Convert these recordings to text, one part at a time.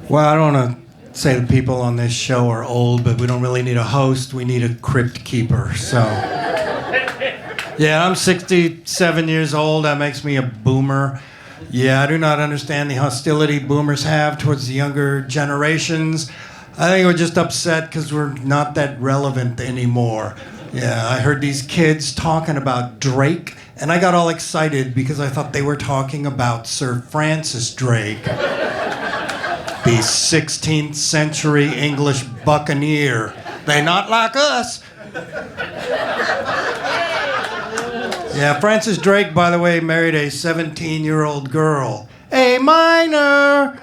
Well, I don't want to say the people on this show are old, but we don't really need a host. We need a crypt keeper. So, yeah, I'm 67 years old. That makes me a boomer. Yeah, I do not understand the hostility boomers have towards the younger generations. I think we're just upset because we're not that relevant anymore. Yeah, I heard these kids talking about Drake, and I got all excited because I thought they were talking about Sir Francis Drake, the 16th century English buccaneer. They not like us. Yeah, Francis Drake, by the way, married a 17-year-old girl. A minor!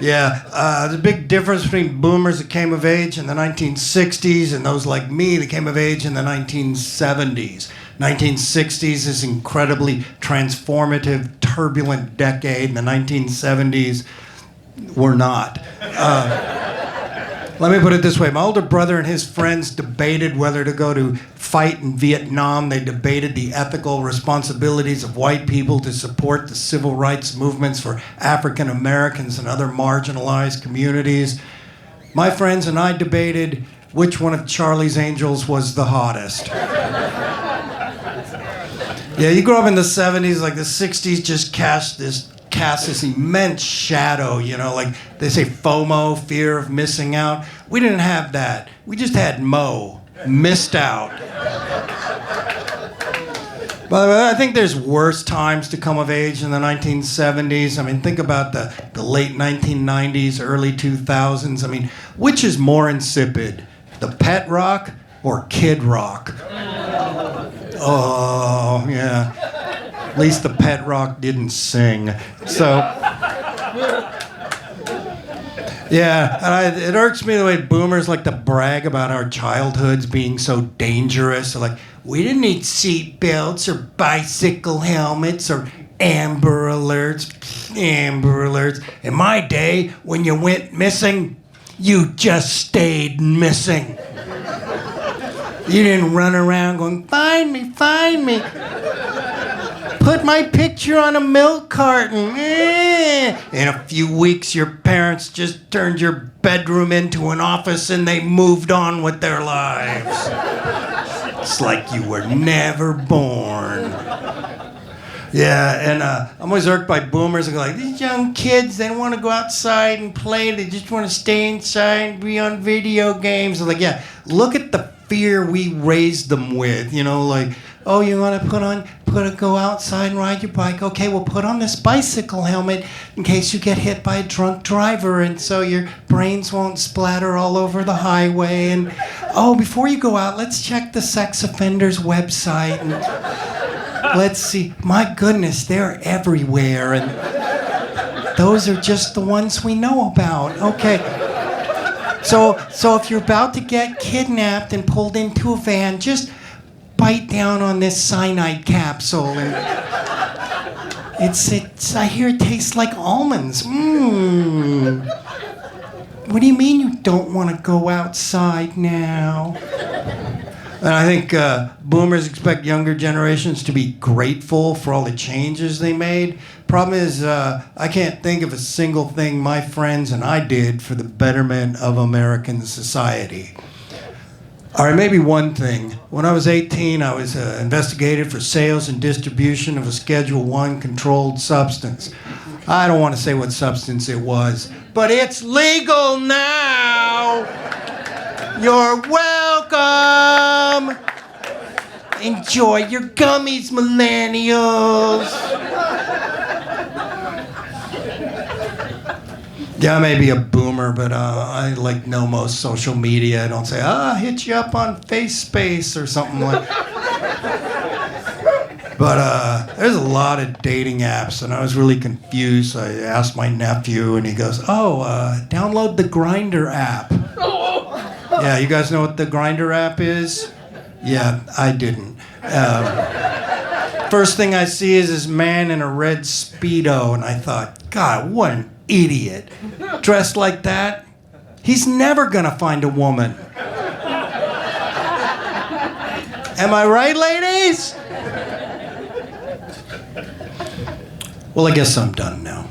Yeah, there's a big difference between boomers that came of age in the 1960s and those like me that came of age in the 1970s. 1960s is incredibly transformative, turbulent decade, and the 1970s were not. Let me put it this way. My older brother and his friends debated whether to go to fight in Vietnam. They debated the ethical responsibilities of white people to support the civil rights movements for African Americans and other marginalized communities. My friends and I debated which one of Charlie's Angels was the hottest. Yeah, you grew up in the 70s, like the 60s just cast this immense shadow, you know, like they say FOMO, fear of missing out. We didn't have that. We just had Mo, missed out. By the way, I think there's worse times to come of age in the 1970s. I mean, think about the late 1990s, early 2000s. I mean, which is more insipid, the pet rock or Kid Rock? Oh, yeah. At least the pet rock didn't sing. So, yeah, and it irks me the way boomers like to brag about our childhoods being so dangerous. Like, we didn't need seat belts or bicycle helmets or Amber Alerts. Amber Alerts. In my day, when you went missing, you just stayed missing. You didn't run around going, find me, find me. Put my picture on a milk carton. In a few weeks, your parents just turned your bedroom into an office and they moved on with their lives. It's like you were never born. Yeah, and I'm always irked by boomers who go like, these young kids, they don't want to go outside and play. They just want to stay inside and be on video games. I'm like, yeah, look at the fear we raised them with, you know, like, oh, you want to go outside and ride your bike? Okay, well, put on this bicycle helmet in case you get hit by a drunk driver, and so your brains won't splatter all over the highway. And oh, before you go out, let's check the sex offenders website and let's see. My goodness, they're everywhere, and those are just the ones we know about. Okay. So if you're about to get kidnapped and pulled into a van, just bite down on this cyanide capsule, and it's I hear it tastes like almonds. What do you mean you don't want to go outside now? And I think boomers expect younger generations to be grateful for all the changes they made. Problem is, I can't think of a single thing my friends and I did for the betterment of American society. All right, maybe one thing. When I was 18, I was investigated for sales and distribution of a Schedule I controlled substance. I don't want to say what substance it was, but it's legal now. You're welcome. Enjoy your gummies, millennials. Yeah, I may be a boomer, but I like know most social media. I don't say, hit you up on FaceSpace or something like that. But there's a lot of dating apps, and I was really confused. I asked my nephew, and he goes, download the Grindr app. Yeah, you guys know what the Grindr app is? Yeah, I didn't. First thing I see is this man in a red Speedo, and I thought, God, what an idiot. Dressed like that, he's never gonna find a woman. Am I right, ladies? Well, I guess I'm done now.